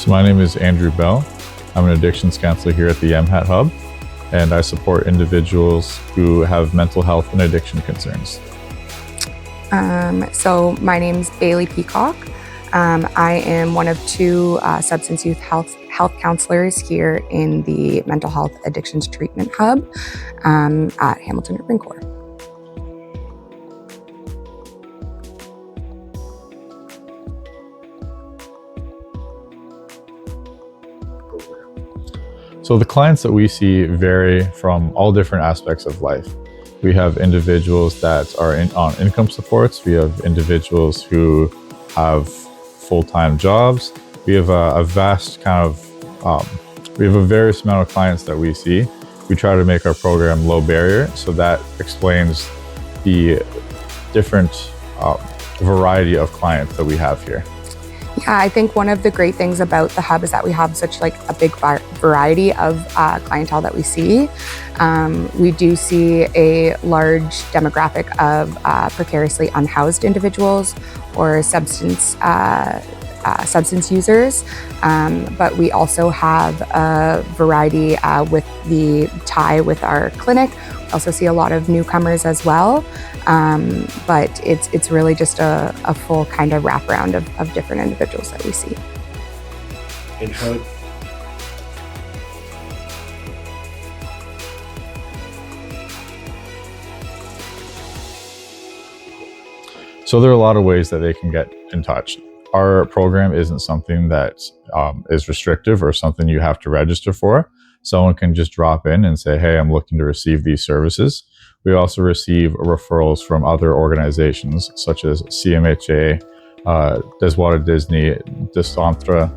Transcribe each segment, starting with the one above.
So my name is Andrew Bell. I'm an addictions counselor here at the HART Hub, and I support individuals who have mental health and addiction concerns. So my name's Baileigh Peacock. I am one of two substance youth health counselors here in the Mental Health Addictions Treatment Hub at Hamilton Urban Core. So the clients that we see vary from all different aspects of life. We have individuals that are on income supports. We have individuals who have full-time jobs. We have a vast we have a various amount of clients that we see. We try to make our program low barrier, so that explains the different variety of clients that we have here. Yeah, I think one of the great things about the hub is that we have such a big variety of clientele that we see. We do see a large demographic of precariously unhoused individuals or substance users, but we also have a variety with the tie with our clinic. We also see a lot of newcomers as well, but it's really just a full kind of wraparound of different individuals that we see. And how So there are a lot of ways that they can get in touch. Our program isn't something that is restrictive or something you have to register for. Someone can just drop in and say, hey, I'm looking to receive these services. We also receive referrals from other organizations such as CMHA, Deswada Disney, Desantra,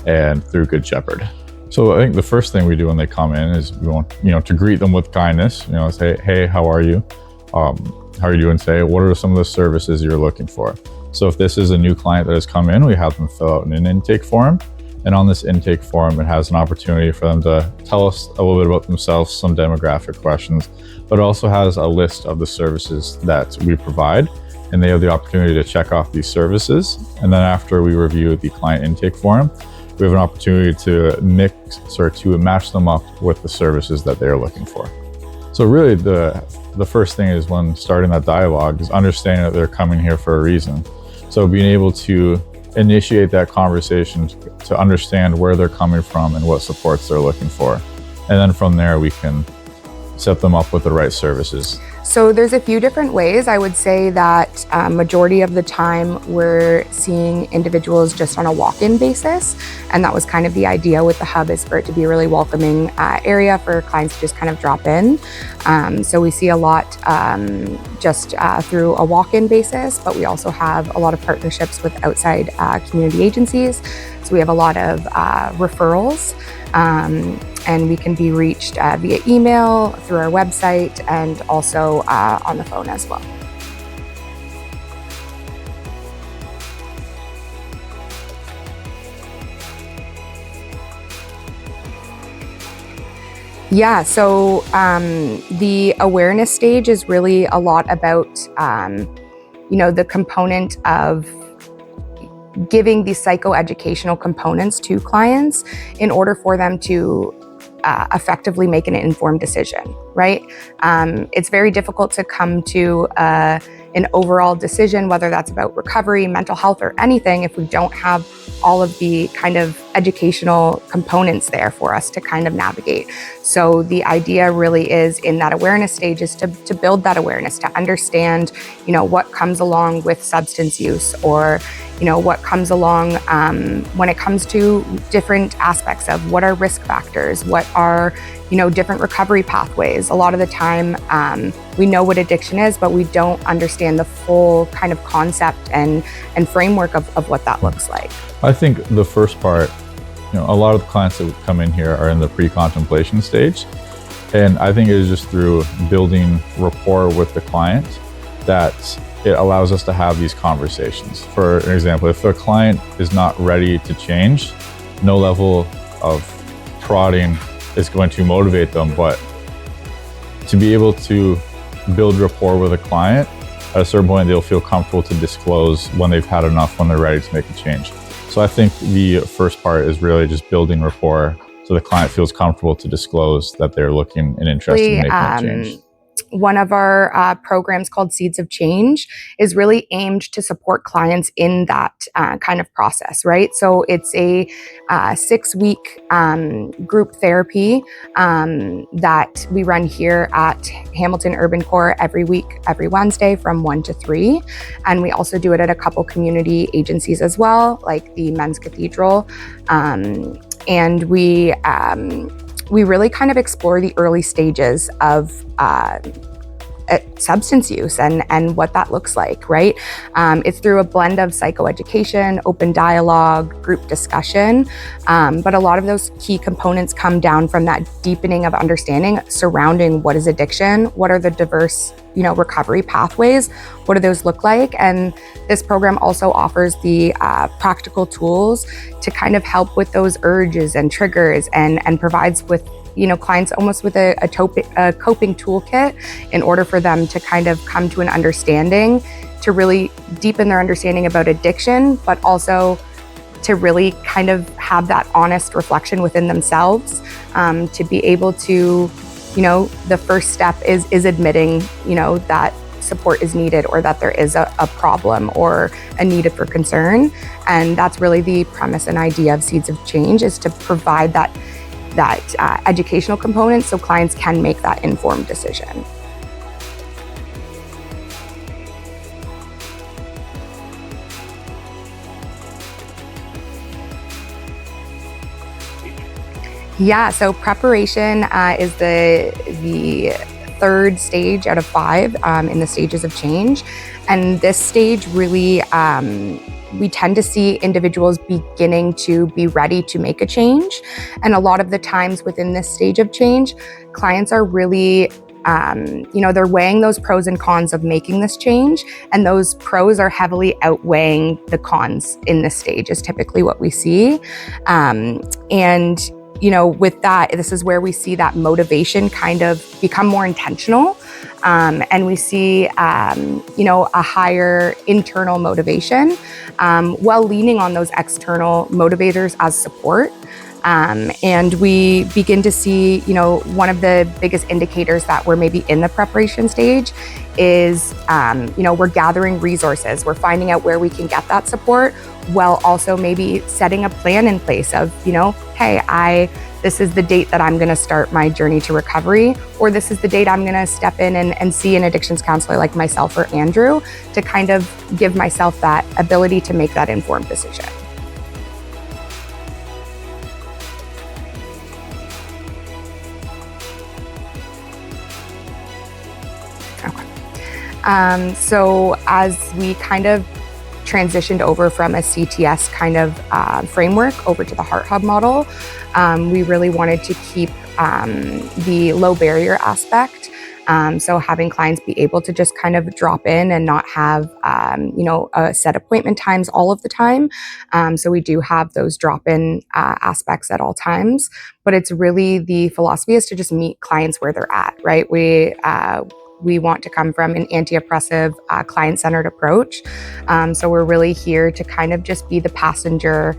and through Good Shepherd. So I think the first thing we do when they come in is we want to greet them with kindness. Say, hey, how are you? How are you doing today? What are some of the services you're looking for? So if this is a new client that has come in, we have them fill out an intake form. And on this intake form, it has an opportunity for them to tell us a little bit about themselves, some demographic questions, but it also has a list of the services that we provide. And they have the opportunity to check off these services. And then after we review the client intake form, we have an opportunity to match them up with the services that they're looking for. So really the first thing is when starting that dialogue is understanding that they're coming here for a reason. So being able to initiate that conversation to understand where they're coming from and what supports they're looking for. And then from there, we can set them up with the right services. So there's a few different ways. I would say that majority of the time we're seeing individuals just on a walk-in basis. And that was kind of the idea with the hub, is for it to be a really welcoming area for clients to just kind of drop in. So we see a lot just through a walk-in basis, but we also have a lot of partnerships with outside community agencies. So we have a lot of referrals. And we can be reached via email, through our website, and also on the phone as well. Yeah, so the awareness stage is really a lot about, the component of giving these psychoeducational components to clients in order for them to effectively make an informed decision, right? It's very difficult to come to an overall decision, whether that's about recovery, mental health, or anything, if we don't have all of the kind of educational components there for us to kind of navigate. So the idea really is, in that awareness stage, is to build that awareness, to understand, what comes along with substance use, or what comes along when it comes to different aspects of what are risk factors, what are different recovery pathways. A lot of the time we know what addiction is, but we don't understand the full kind of concept and framework of what that looks like. I think the first part, a lot of the clients that come in here are in the pre-contemplation stage. And I think it is just through building rapport with the client that it allows us to have these conversations. For an example, if the client is not ready to change, no level of prodding is going to motivate them, but to be able to build rapport with a client, at a certain point they'll feel comfortable to disclose when they've had enough, when they're ready to make a change. So I think the first part is really just building rapport so the client feels comfortable to disclose that they're looking and interested in making a change. One of our programs called Seeds of Change is really aimed to support clients in that kind of process, right? So it's a 6-week group therapy that we run here at Hamilton Urban Core every week, every Wednesday from 1 to 3. And we also do it at a couple community agencies as well, like the Men's Cathedral. And we really kind of explore the early stages of substance use and what that looks like, right? It's through a blend of psychoeducation, open dialogue, group discussion, but a lot of those key components come down from that deepening of understanding surrounding what is addiction, what are the diverse, recovery pathways, what do those look like? And this program also offers the practical tools to kind of help with those urges and triggers and provides with clients almost with a coping toolkit in order for them to kind of come to an understanding, to really deepen their understanding about addiction, but also to really kind of have that honest reflection within themselves, to be able to, the first step is admitting, that support is needed or that there is a problem or a need for concern. And that's really the premise and idea of Seeds of Change, is to provide that educational component so clients can make that informed decision. Yeah, so preparation is the third stage out of 5 in the stages of change. And this stage really, we tend to see individuals beginning to be ready to make a change. And a lot of the times within this stage of change, clients are really, they're weighing those pros and cons of making this change. And those pros are heavily outweighing the cons in this stage is typically what we see. With that, this is where we see that motivation kind of become more intentional. And we see, a higher internal motivation, while leaning on those external motivators as support. And we begin to see, one of the biggest indicators that we're maybe in the preparation stage is, we're gathering resources. We're finding out where we can get that support, while also maybe setting a plan in place of, hey, this is the date that I'm going to start my journey to recovery, or this is the date I'm going to step in and see an addictions counselor like myself or Andrew, to kind of give myself that ability to make that informed decision. Okay. So as we kind of transitioned over from a CTS kind of framework over to the HART Hub model, we really wanted to keep the low barrier aspect. So having clients be able to just kind of drop in and not have, set appointment times all of the time. So we do have those drop-in aspects at all times, but it's really the philosophy is to just meet clients where they're at, right? We want to come from an anti-oppressive, client-centered approach. So we're really here to kind of just be the passenger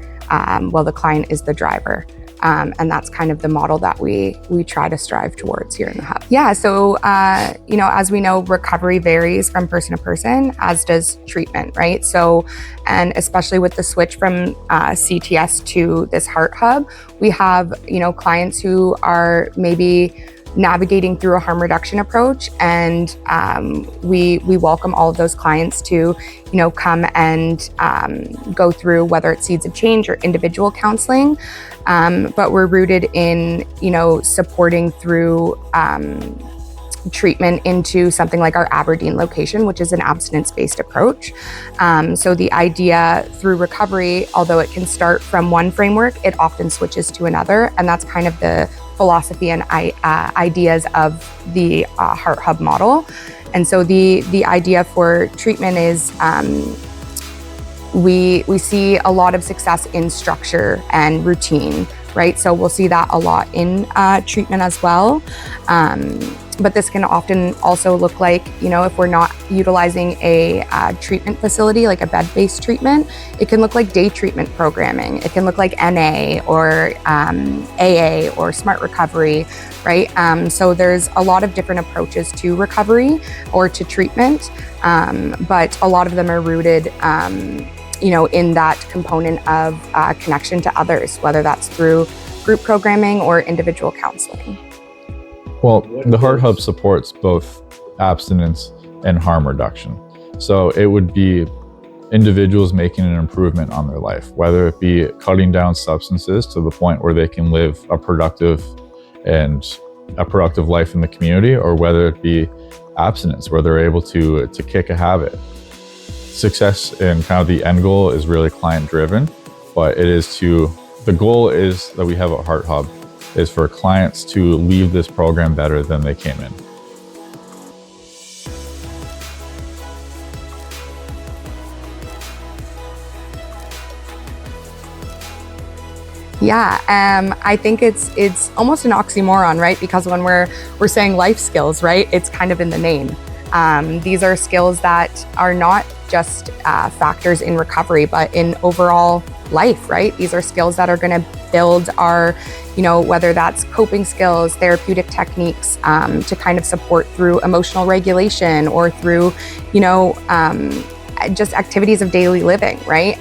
while the client is the driver. And that's kind of the model that we try to strive towards here in the Hub. Yeah, so, as we know, recovery varies from person to person, as does treatment, right? So, and especially with the switch from CTS to this HART Hub, we have, clients who are maybe navigating through a harm reduction approach, and we welcome all of those clients to come and go through whether it's Seeds of Change or individual counseling, but we're rooted in supporting through treatment into something like our Aberdeen location, which is an abstinence-based approach. So the idea through recovery, although it can start from one framework, it often switches to another, and that's kind of the philosophy and ideas of the HART Hub model. And so the idea for treatment is we see a lot of success in structure and routine, right? So we'll see that a lot in treatment as well. But this can often also look like, if we're not utilizing a treatment facility, like a bed-based treatment, it can look like day treatment programming. It can look like NA or AA or smart recovery, right? So there's a lot of different approaches to recovery or to treatment, but a lot of them are rooted in that component of connection to others, whether that's through group programming or individual counseling. Well, the HART Hub supports both abstinence and harm reduction. So it would be individuals making an improvement on their life, whether it be cutting down substances to the point where they can live a productive life in the community, or whether it be abstinence, where they're able to kick a habit. Success and kind of the end goal is really client driven, but the goal is that we have at HART Hub is for clients to leave this program better than they came in. Yeah, I think it's almost an oxymoron, right? Because when we're saying life skills, right, it's kind of in the name. These are skills that are not just factors in recovery, but in overall life, right? These are skills that are going to build our, whether that's coping skills, therapeutic techniques, to kind of support through emotional regulation or through, just activities of daily living, right?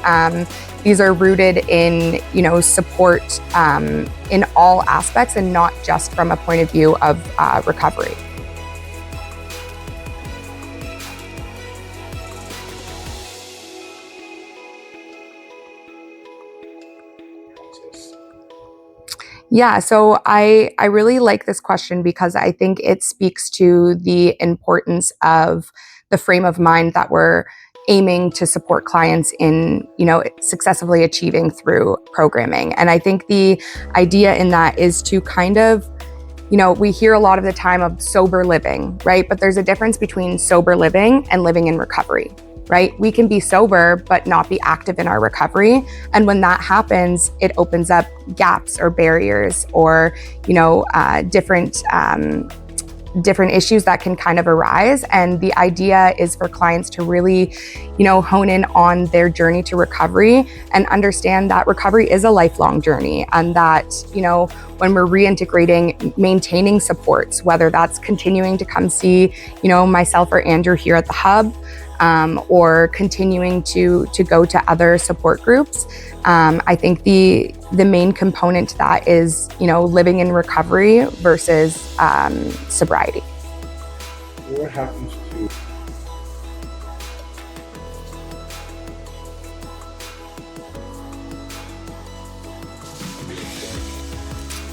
These are rooted in, support in all aspects and not just from a point of view of recovery. Yeah, so I really like this question because I think it speaks to the importance of the frame of mind that we're aiming to support clients in, successfively achieving through programming. And I think the idea in that is to kind of, we hear a lot of the time of sober living, right? But there's a difference between sober living and living in recovery, right? We can be sober, but not be active in our recovery. And when that happens, it opens up gaps or barriers or, different issues that can kind of arise. And the idea is for clients to really, hone in on their journey to recovery and understand that recovery is a lifelong journey. And that, when we're reintegrating, maintaining supports, whether that's continuing to come see, myself or Andrew here at the Hub, or continuing to go to other support groups. I think the main component to that is, living in recovery versus sobriety. What happens to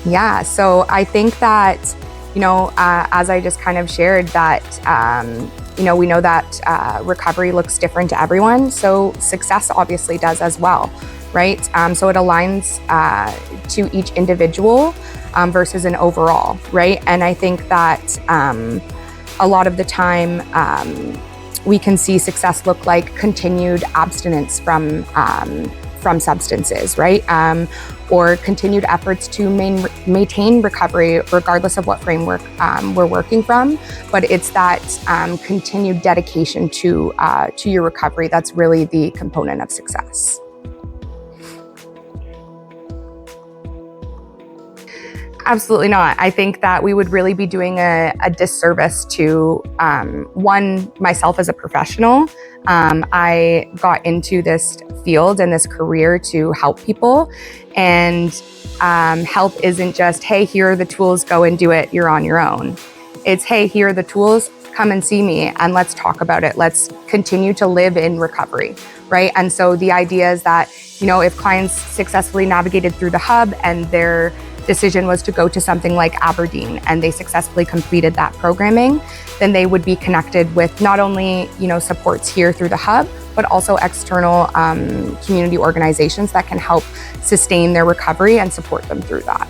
Yeah, so I think that, as I just kind of shared that, we know that recovery looks different to everyone. So success obviously does as well, right? So it aligns to each individual versus an overall, right? And I think that a lot of the time we can see success look like continued abstinence from substances, right? Or continued efforts to maintain recovery regardless of what framework we're working from. But it's that continued dedication to your recovery that's really the component of success. Absolutely not. I think that we would really be doing a disservice to, one, myself as a professional. I got into this field and this career to help people. And help isn't just, hey, here are the tools, go and do it, you're on your own. It's, hey, here are the tools, come and see me and let's talk about it. Let's continue to live in recovery, right? And so the idea is that, if clients successfully navigated through the Hub and their decision was to go to something like Aberdeen and they successfully completed that programming, then they would be connected with not only, supports here through the Hub, but also external community organizations that can help sustain their recovery and support them through that.